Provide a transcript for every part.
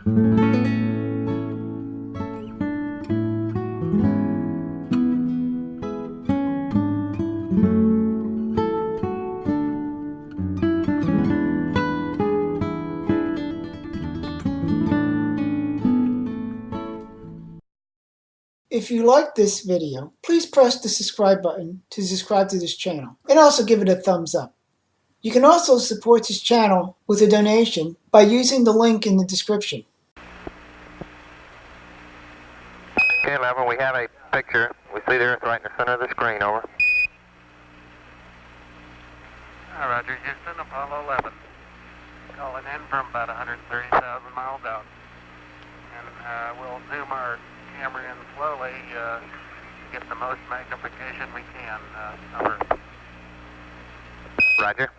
If you like this video, please press the subscribe button to subscribe to this channel, and also give it a thumbs up. You can also support this channel with a donation by using the link in the description. Okay, 11, we have a picture. We see the Earth right in the center of the screen, over. Roger, Houston, Apollo 11. Calling in from about 130,000 miles out. And we'll zoom our camera in slowly to get the most magnification we can. Over. Roger.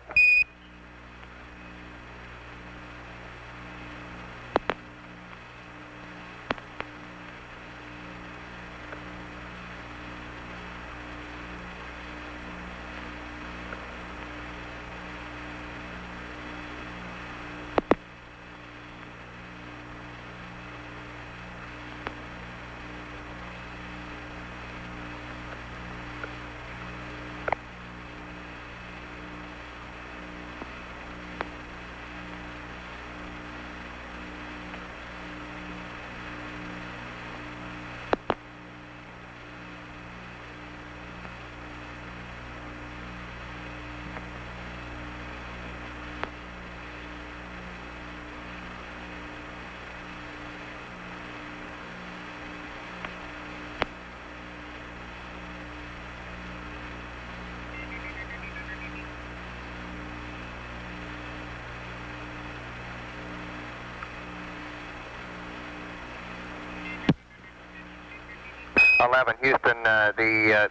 Houston, the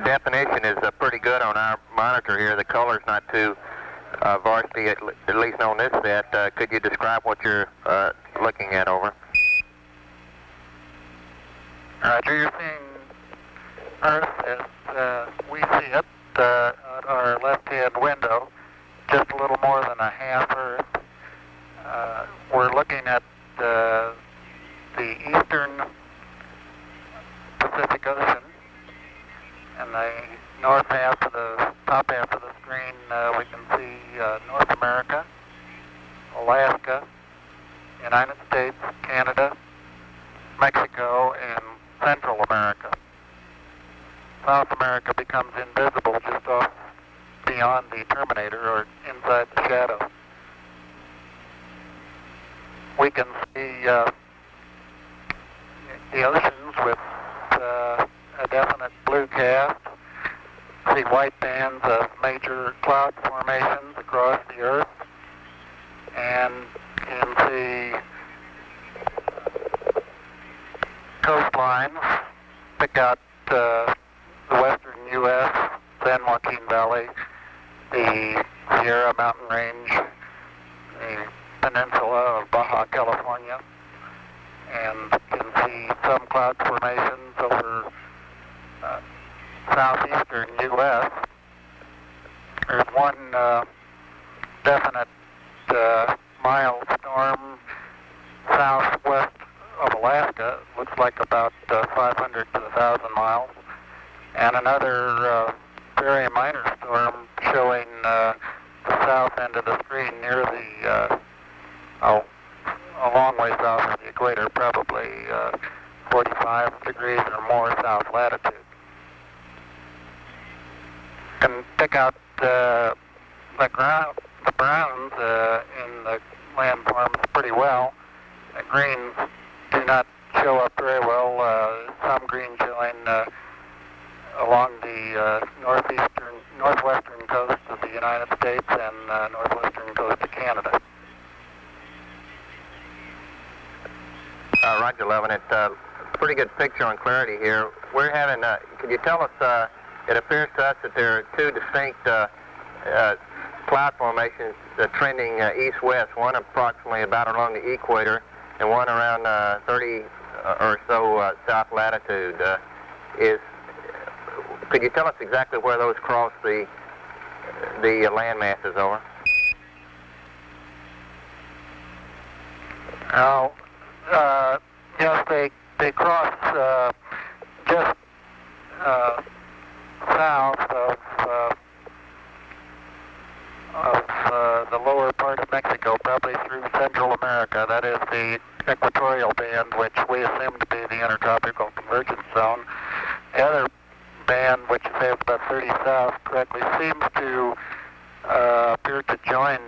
definition is pretty good on our monitor here. The color's not too varsity, at least on this set. Could you describe what you're looking at, over? Roger, you're seeing Earth as we see it at our left-hand window, just a little more than a half Earth. We're looking at the eastern Pacific Ocean, and the north half of the top half of the screen we can see North America, Alaska, United States, Canada, Mexico, and Central America. South America becomes invisible just off beyond the terminator or inside the shadow. We can see the oceans with a definite blue cast, see white bands of major cloud formations across the Earth, and can see coastlines, pick out the western U.S., San Joaquin Valley, the Sierra Mountain Range, the peninsula of Baja California, and can see some cloud formations over southeastern U.S. There's one definite mild storm southwest of Alaska, looks like about 500 to 1,000 miles, and another very minor storm showing the south end of the screen near the a long way south of the equator, probably 45 degrees or more south latitude. You can pick out the browns in the landforms pretty well. The greens do not show up very well. Some green showing along the northwestern coast of the United States and northwestern coast of Canada. Roger, 11. It's a pretty good picture on clarity here. We're having, could you tell us, it appears to us that there are two distinct cloud formations trending east-west, one approximately about along the equator and one around 30 or so south latitude. Could you tell us exactly where those cross the land masses, over? Now, yes, they cross just south of the lower part of Mexico, probably through Central America. That is the equatorial band, which we assume to be the intertropical convergence zone. The other band, which says about 30 south, correctly seems to appear to join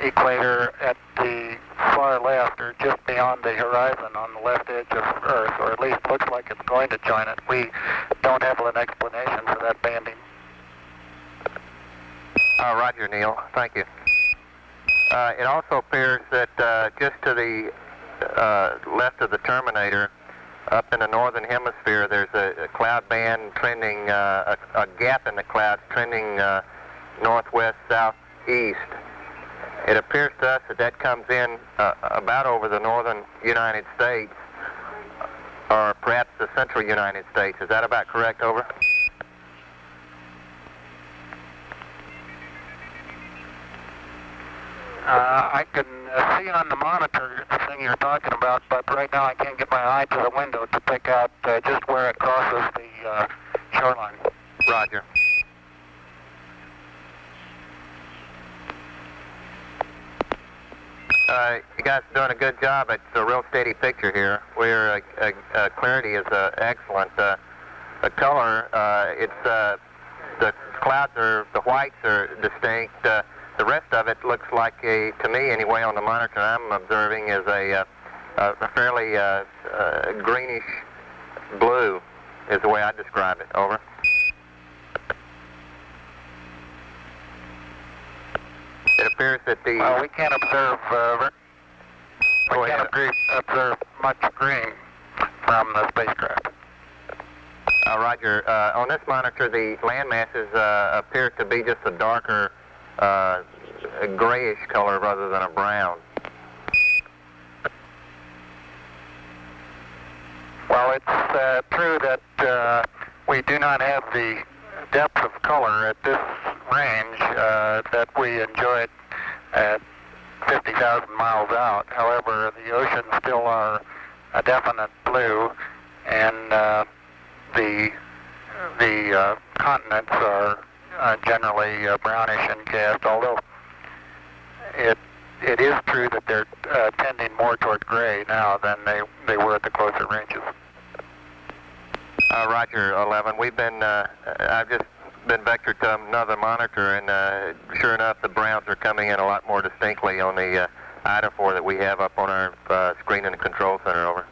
equator at the far left, or just beyond the horizon on the left edge of Earth, or at least looks like it's going to join it. We don't have an explanation for that banding. Roger, Neil. Thank you. It also appears that just to the left of the terminator, up in the northern hemisphere, there's a cloud band trending, a gap in the clouds trending northwest, southeast. It appears to us that that comes in about over the northern United States, or perhaps the central United States. Is that about correct? Over. I can see on the monitor the thing you're talking about, but right now I can't get my eye to the window to pick out just where it crosses the shoreline. Roger. You guys are doing a good job. It's a real steady picture here. Where clarity is excellent. The color, it's the clouds are, the whites are distinct. The rest of it looks like a, to me anyway, on the monitor I'm observing, is a fairly greenish blue, is the way I describe it. Over. It appears that the... Well, we can't observe, observe much green from the spacecraft. Roger. On this monitor, the land masses appear to be just a darker a grayish color rather than a brown. Well, it's true that we do not have the depth of color at this range that we enjoyed at 50,000 miles out. However, the oceans still are a definite blue, and the continents are generally brownish in cast, although it is true that they're tending more toward gray now than they were at the closer ranges. Roger, 11. We've been, I've just been vectored to another monitor, and sure enough, the browns are coming in a lot more distinctly on the IDA4 that we have up on our screen in the control center. Over.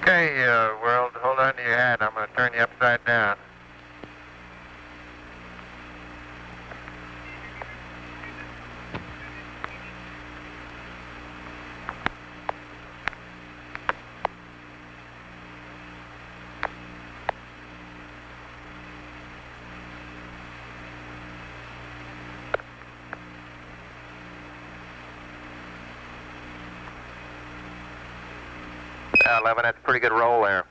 Okay, world, hold on to your hat. I'm going to turn you upside down. Yeah, 11, that's a pretty good roll there.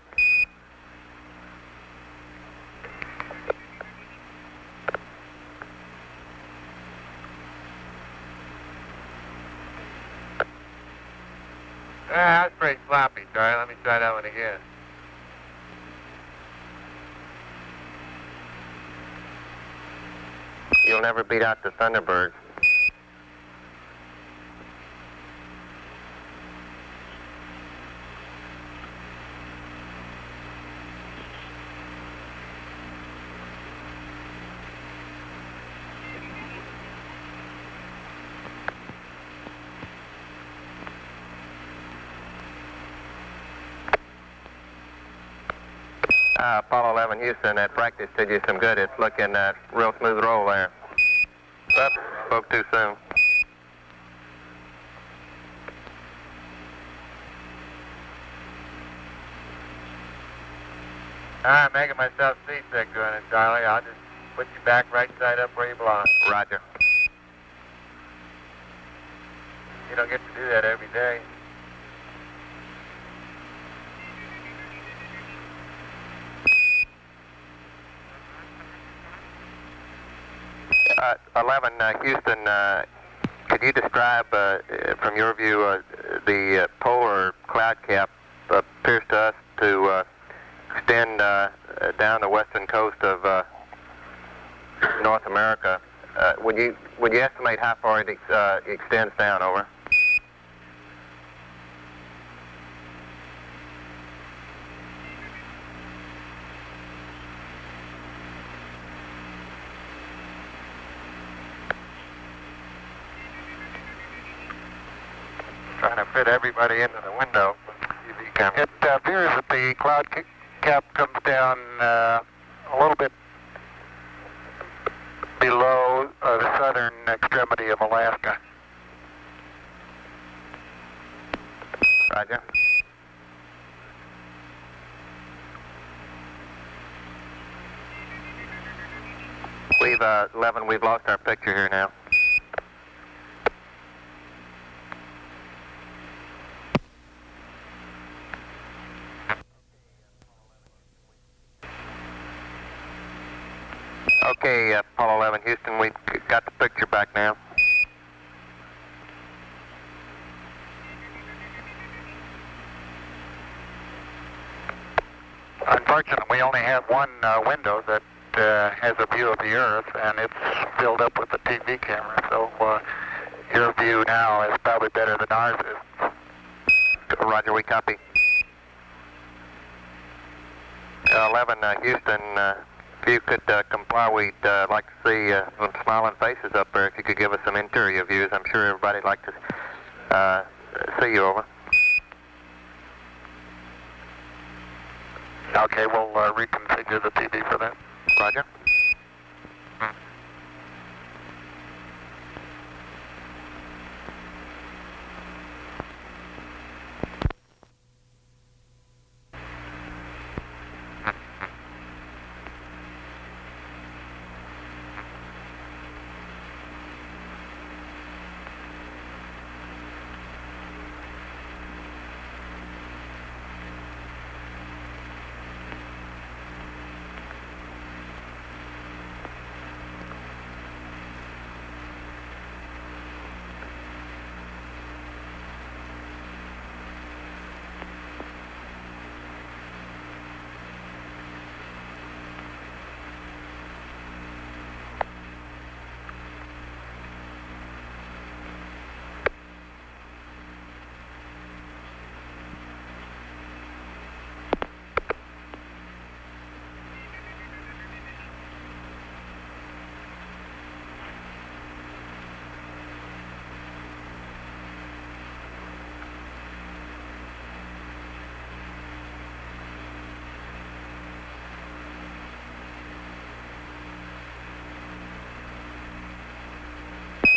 That's pretty sloppy, Charlie. Let me try that one again. You'll never beat out the Thunderbird. Apollo 11 Houston, that practice did you some good. It's looking real smooth roll there. Oops, spoke too soon. I'm making myself seasick doing it, Charlie. I'll just put you back right side up where you belong. Roger. You don't get to do that every day. 11, Houston, could you describe, from your view, the polar cloud cap appears to us to extend down the western coast of North America. Would you estimate how far it extends down? Over. Trying to fit everybody into the window with the TV camera. It appears that the cloud cap comes down a little bit below the southern extremity of Alaska. Roger. We've 11. We've lost our picture here now. Okay, Apollo 11, Houston, we've got the picture back now. Unfortunately, we only have one window that has a view of the Earth, and it's filled up with the TV camera, so your view now is probably better than ours is. Roger, we copy. 11, Houston, if you could comply, we'd like to see some smiling faces up there. If you could give us some interior views, I'm sure everybody'd like to see you. Over. Okay, we'll reconfigure the TV for that. Roger.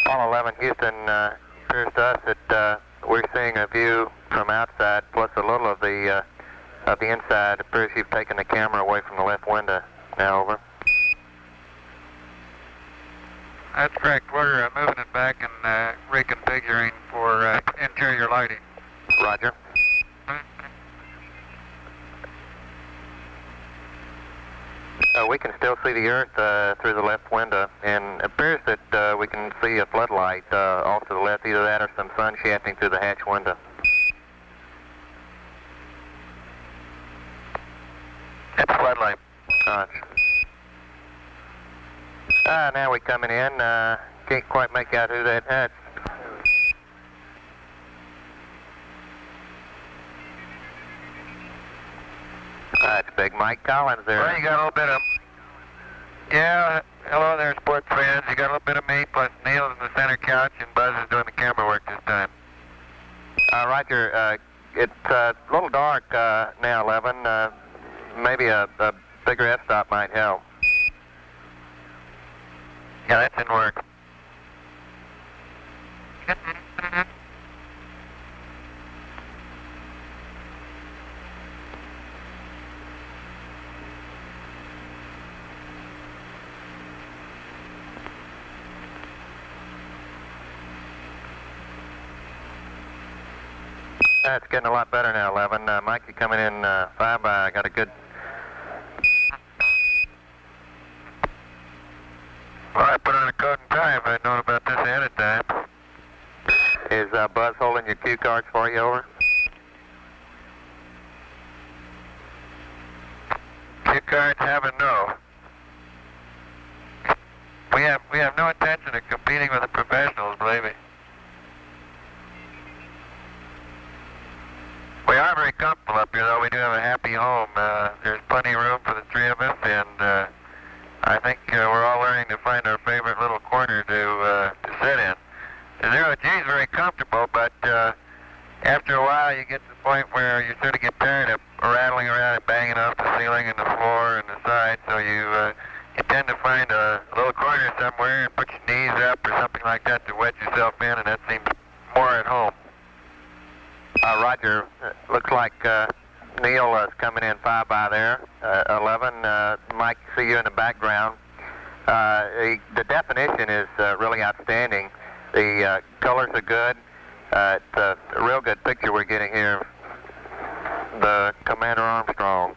Apollo 11, Houston, appears to us that we're seeing a view from outside, plus a little of the inside. It appears you've taken the camera away from the left window. Now, over. That's correct. We're moving it back and reconfiguring for interior lighting. Roger. We can still see the Earth through the left window, and it appears that we can see a floodlight off to the left, either that or some sun shafting through the hatch window. It's floodlight. Now we're coming in. Can't quite make out who that hatch. That's Big Mike Collins there. Well, you got a little bit of... Yeah, hello there, sports fans. You got a little bit of me, plus Neil's in the center couch, and Buzz is doing the camera work this time. Roger, it's a little dark now, 11. Maybe a bigger f-stop might help. Yeah, that's in work. It's getting a lot better now, 11. Mike, you coming in 5. I got a good... All right, put on a coat. loading time. I'd known about this ahead of time. Is Buzz holding your cue cards for you, over? Cue cards have a no. We have no intention of competing with the professionals, believe me. We are very comfortable up here, though. We do have a happy home. There's plenty of room for the three of us, and I think we're all learning to find our favorite little corner to sit in. The Zero G is very comfortable, but after a while you get to the point where you sort of get tired of rattling around and banging off the ceiling and the floor and the side, so you tend to find a little corner somewhere and put your knees up or something like that to wedge yourself in, and that seems more at home. Roger, looks like Neil is coming in 5 by there, 11. Mike, see you in the background. The definition is really outstanding. The colors are good. It's a real good picture we're getting here. The Commander Armstrong.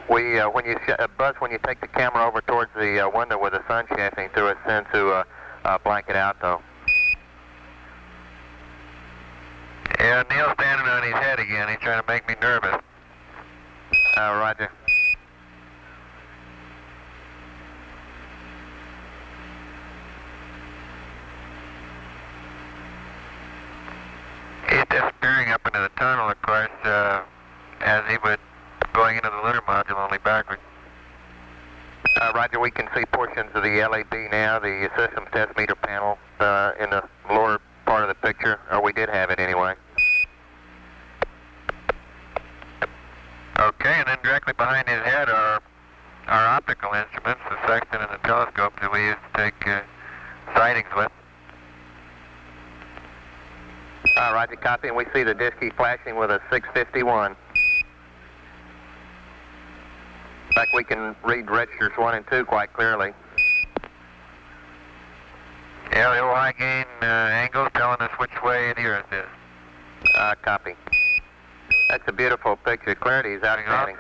Buzz, when you take the camera over towards the window with the sun shafting through it, tend to blank it out, though. Yeah, Neil's standing on his head again. He's trying to make me nervous. Roger. He's disappearing up into the tunnel, of course, as he would going into the lunar module only backwards. Roger, we can see portions of the LAB now, the systems test meter panel in the lower part of the picture, or we did have it anyway. Okay, and then directly behind his head are our optical instruments, the sextant and the telescope that we used to take sightings with. Roger, copy, and we see the disky flashing with a 651. In fact, we can read registers 1 and 2 quite clearly. Yeah, the old high gain angle telling us which way the Earth is. Copy. That's a beautiful picture. Clarity is outstanding.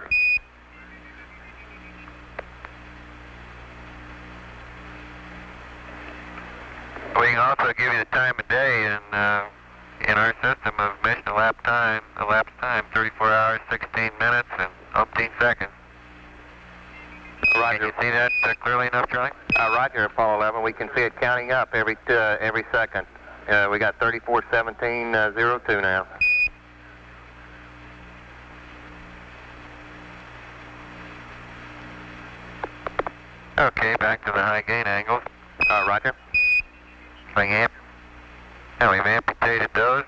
We can also give you the time of day in our system of mission elapsed time, 34 hours, 16 minutes, and 15 seconds. Roger. Can you see that clearly enough, Charlie? Roger, Apollo 11. We can see it counting up every second. We got 34:17:02 now. Okay, back to the high gain angles. Roger. Swing amp. And we've amputated those.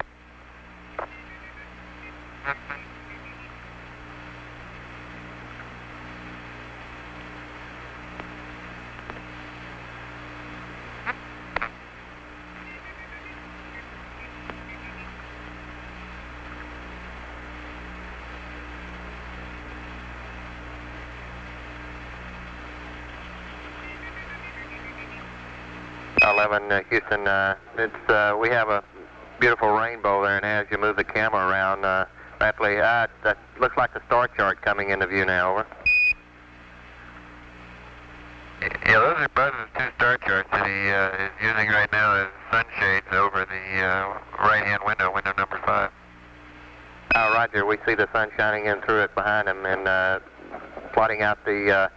Houston, we have a beautiful rainbow there, and as you move the camera around rapidly, that looks like the star chart coming into view now, over. Yeah, those are Buzz's 2 star charts that he is using right now as sunshades over the right-hand window, window number 5. Roger, we see the sun shining in through it behind him and plotting out the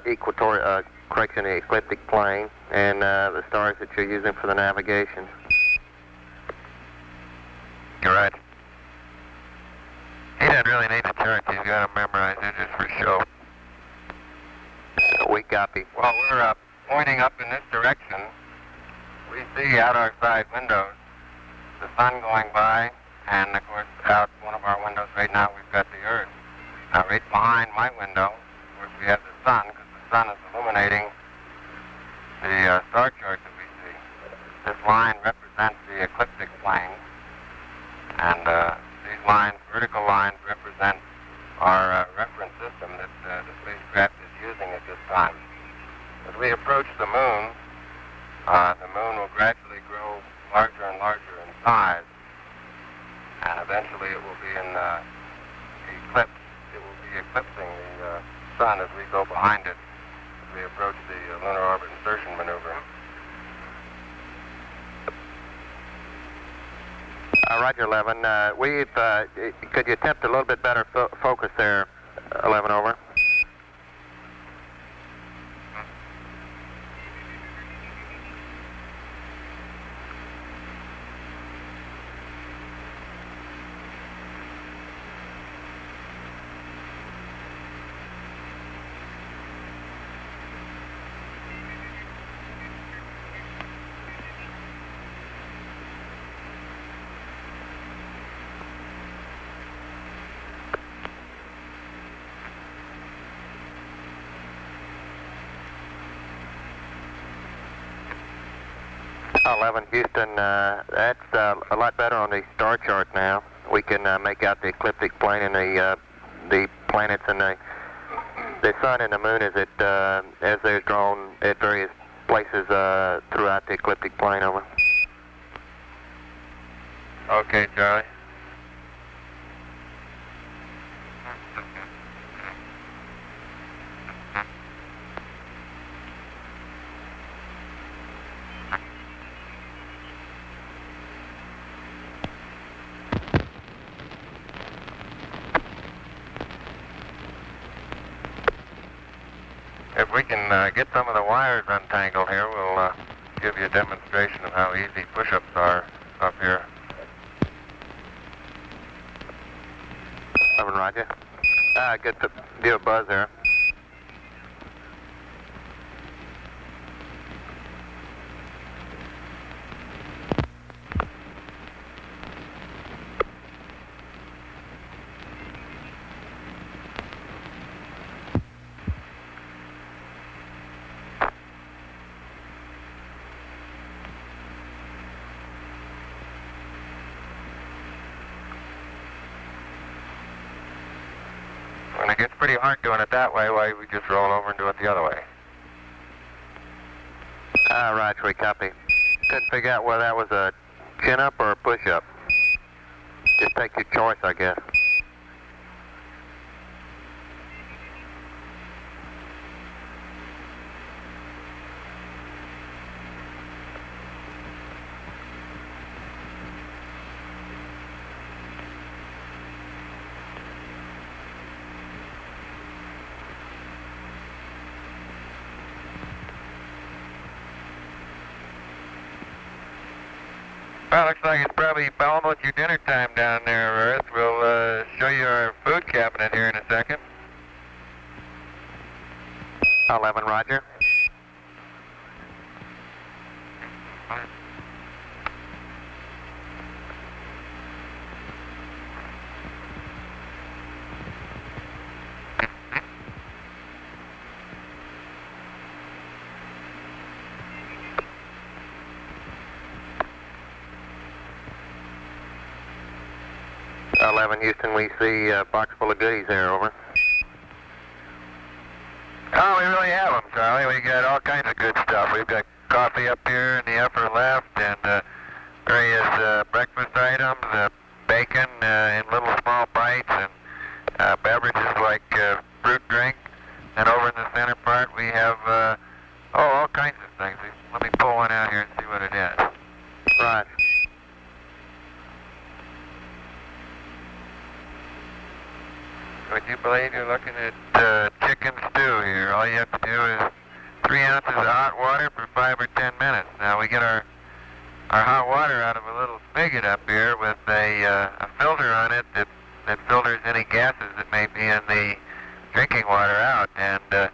equatorial, correction, the ecliptic plane and the stars that you're using for the navigation. You're right. He doesn't really need the charts. He's got them memorized. They're just for show. We copy. While we're pointing up in this direction, we see out our side windows the sun going by, and of course out one of our windows right now we've got the Earth. Now right behind my window, of course, we have the sun, because the sun is illuminating the star chart that we see. This line represents the ecliptic plane, and these lines, vertical lines, represent our reference system that the spacecraft is using at this time. As we approach the moon will gradually grow larger and larger in size, and eventually it will be in eclipse. It will be eclipsing the sun as we go behind it, as we approach the lunar orbit insertion maneuver. Roger, 11. Could you attempt a little bit better focus there, 11, over? Oh, 11, Houston, that's a lot better on the star chart now. We can make out the ecliptic plane and the planets and the sun and the moon as they're drawn at various places throughout the ecliptic plane, over. Okay, Charlie. If we can get some of the wires untangled here, we'll give you a demonstration of how easy push-ups are up here. 11, Roger. Good to do a buzz there. When it gets pretty hard doing it that way, why we just roll over and do it the other way. Roger, we copy. Couldn't figure out whether that was a chin-up or a push-up. Just take your choice, I guess. Well, looks like it's probably almost your dinner time down there, Earth. We'll show you our food cabinet here in a second. 11, Roger. Houston, we see a box full of goodies there, over. Oh, we really have them, Charlie. We got all kinds of good stuff. We've got coffee up here in the upper left and various breakfast items, bacon in little small bites, and beverages like fruit drink. And over in the center part, we have, all kinds of things. Let me pull one out here and see what it is. Right. Would you believe you're looking at chicken stew here? All you have to do is 3 ounces of hot water for 5 or 10 minutes. Now we get our hot water out of a little spigot up here with a filter on it that filters any gases that may be in the drinking water out. And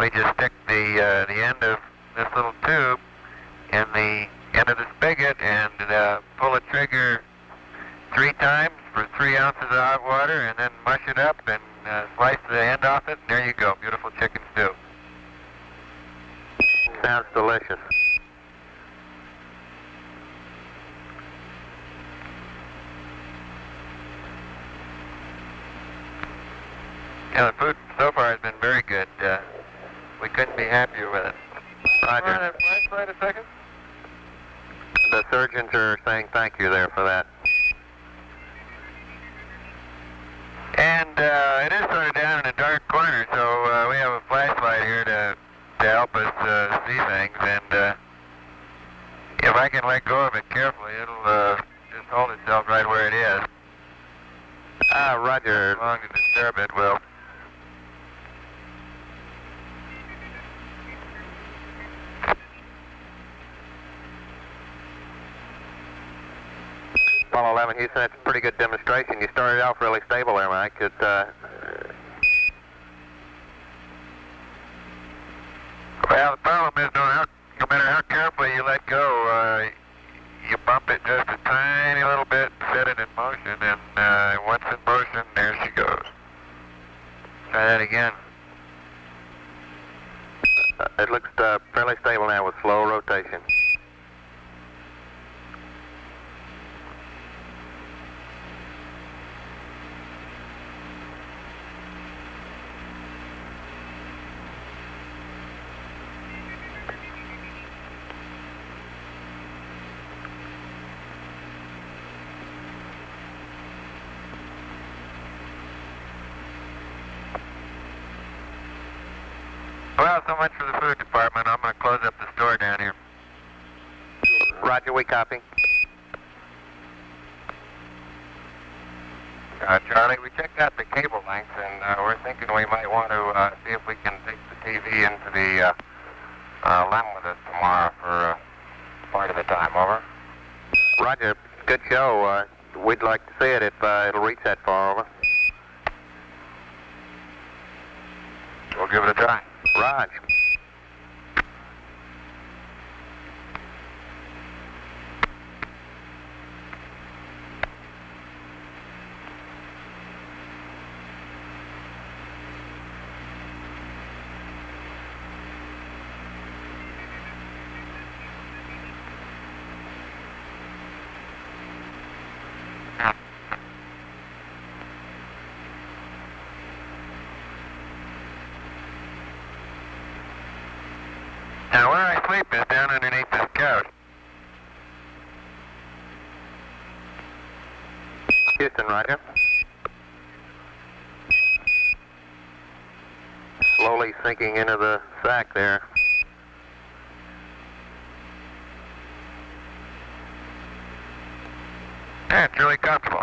we just stick the end of this little tube in the end of the spigot and pull the trigger 3 times for 3 ounces of hot water, and then mush it up and slice the end off it. There you go, beautiful chicken stew. Sounds delicious. Yeah, the food so far has been very good. We couldn't be happier with it. Roger. Run that flashlight a second. The surgeons are saying thank you there for that. And it is sort of down in a dark corner, so we have a flashlight here to help us see things. And if I can let go of it carefully, it'll just hold itself right where it is. Roger. As long as you disturb it, will. Apollo 11, Houston, that's a pretty good demonstration. You started off really stable there, Mike. Well, the problem is, no matter how carefully you let go, you bump it just a tiny little bit, set it in motion, and once in motion, there she goes. Try that again. It looks fairly stable now with slow rotation. Well, so much for the food department. I'm going to close up the store down here. Roger, we copy. Charlie, we checked out the cable length, and we're thinking we might want to see if we can take the TV into the LEM with us tomorrow for part of the time. Over. Roger, good show. We'd like to see it if it'll reach that far. Over. We'll give it a try. Roger. Now, where I sleep is down underneath this couch. Houston, Roger. Slowly sinking into the sack there. Yeah, it's really comfortable.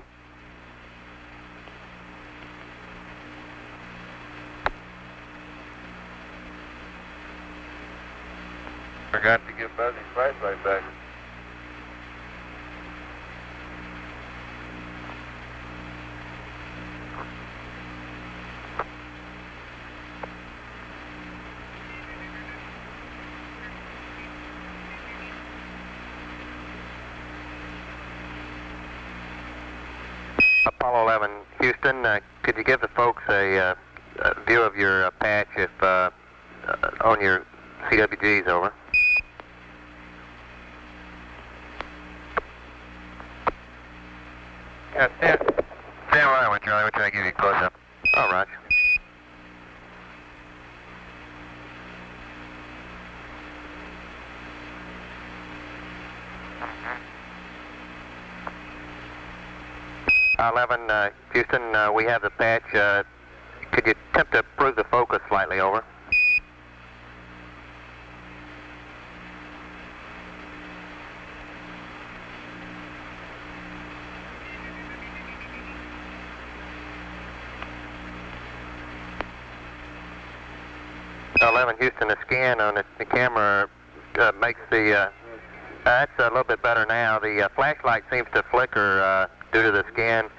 Forgot to give Buzzy's flashlight back. Apollo 11, Houston, could you give the folks a view of your patch if on your CWGs, over? Yeah, stand by one, Charlie. We're trying to give you a close-up. All right. Mm-hmm. 11, Houston, we have the patch. Could you attempt to improve the focus slightly, over? Houston, the scan on the camera makes the, that's a little bit better now. The flashlight seems to flicker due to the scan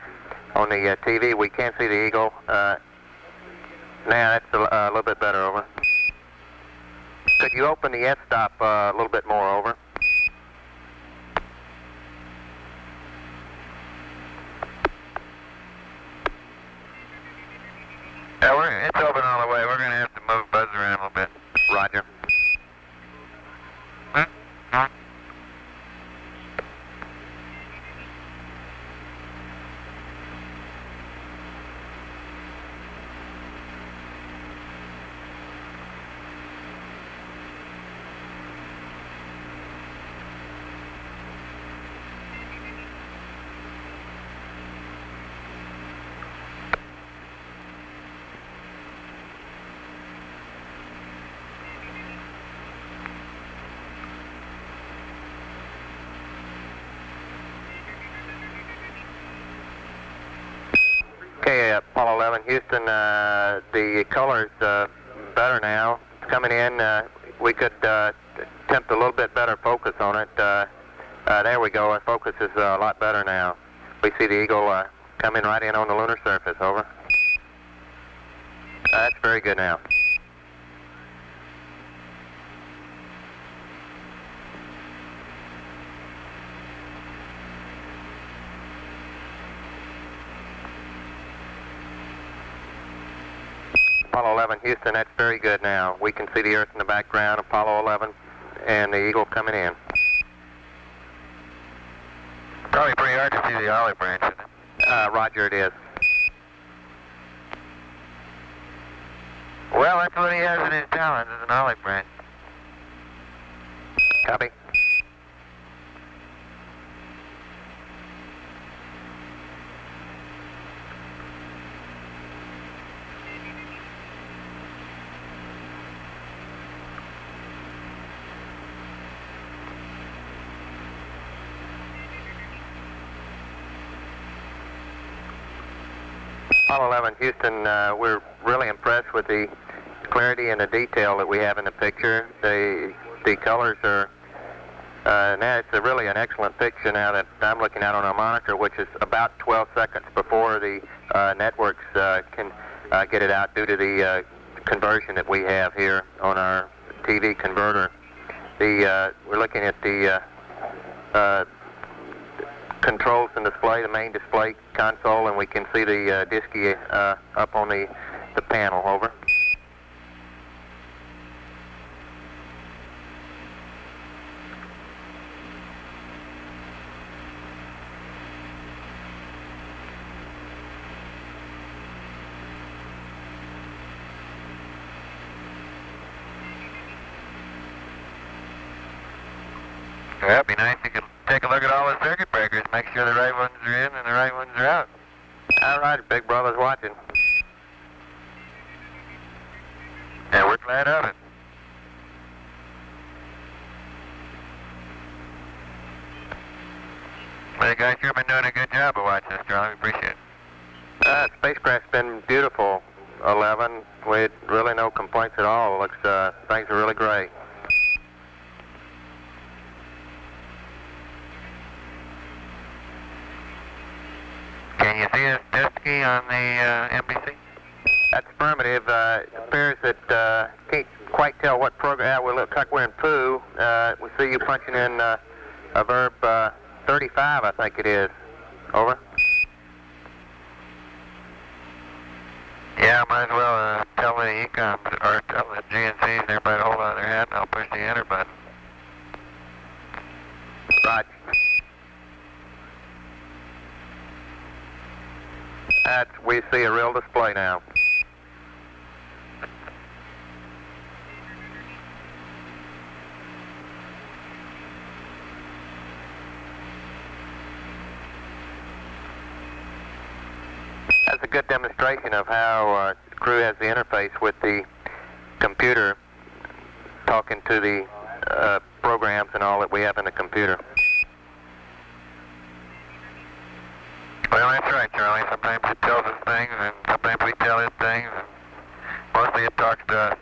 on the TV. We can't see the eagle. Now that's a little bit better, over. Could you open the f-stop a little bit more, over? Yeah, it's open all the way. We're going to have to move Buzz around a little bit. Roger. Houston, the color's better now. Coming in, we could attempt a little bit better focus on it. There we go. Our focus is a lot better now. We see the eagle coming right in on the lunar surface. Over. That's very good now. Apollo 11, Houston, that's very good now. We can see the Earth in the background, Apollo 11, and the eagle coming in. Probably pretty hard to see the olive branch, isn't it? Roger, it is. Well, that's what he has in his talents, is an olive branch. Copy. Apollo 11, Houston, we're really impressed with the clarity and the detail that we have in the picture. The colors are, now it's really an excellent picture now that I'm looking at on our monitor, which is about 12 seconds before the networks can get it out due to the conversion that we have here on our TV converter. We're looking at the controls and display, the main display console, and we can see the disky up on the panel. Over. Well, it'd be nice if you could take a look at all the circuit breakers, make sure the right ones are in and the right ones are out. All right, Big Brother's watching. And we're glad of it. Well, you guys sure been doing a good job of watching us, Charlie. We appreciate it. Spacecraft's been beautiful, 11. We had really no complaints at all. Looks, things are really great. Can you see this disky on the NBC? That's affirmative. It appears that can't quite tell what program. We look like we're in Pooh. We see you punching in a verb 35, I think it is. Over. Yeah, might as well tell the ECOMs or tell the GNCs and everybody to hold on their hat and I'll push the enter button. Right. We see a real display now. That's a good demonstration of how the crew has the interface with the computer, talking to the programs and all that we have in the computer. Well, that's right, Charlie. Sometimes it tells us things, and sometimes we tell it things, and mostly it talks to us.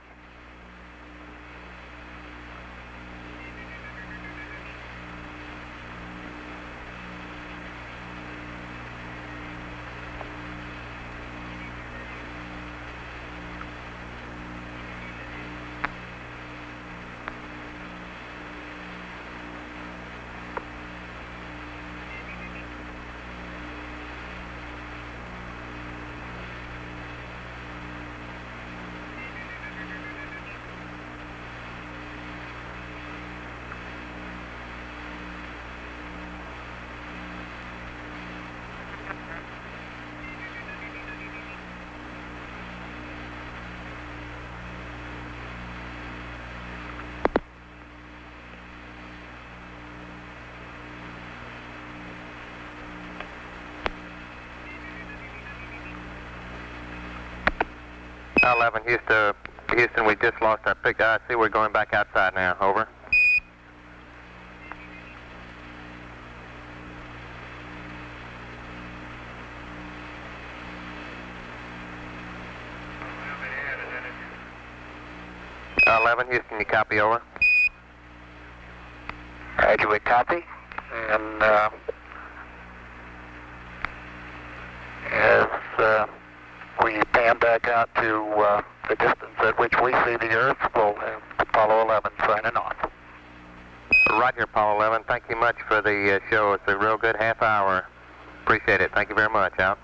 Apollo 11, Houston, we just lost our pick. I see we're going back outside now. Over. 11, Houston, you copy, over. Roger, we copy. And as we pan back out to the distance at which we see the Earth, we'll have Apollo 11 signing off. Roger, Apollo 11. Thank you much for the show. It's a real good half hour. Appreciate it. Thank you very much. Out.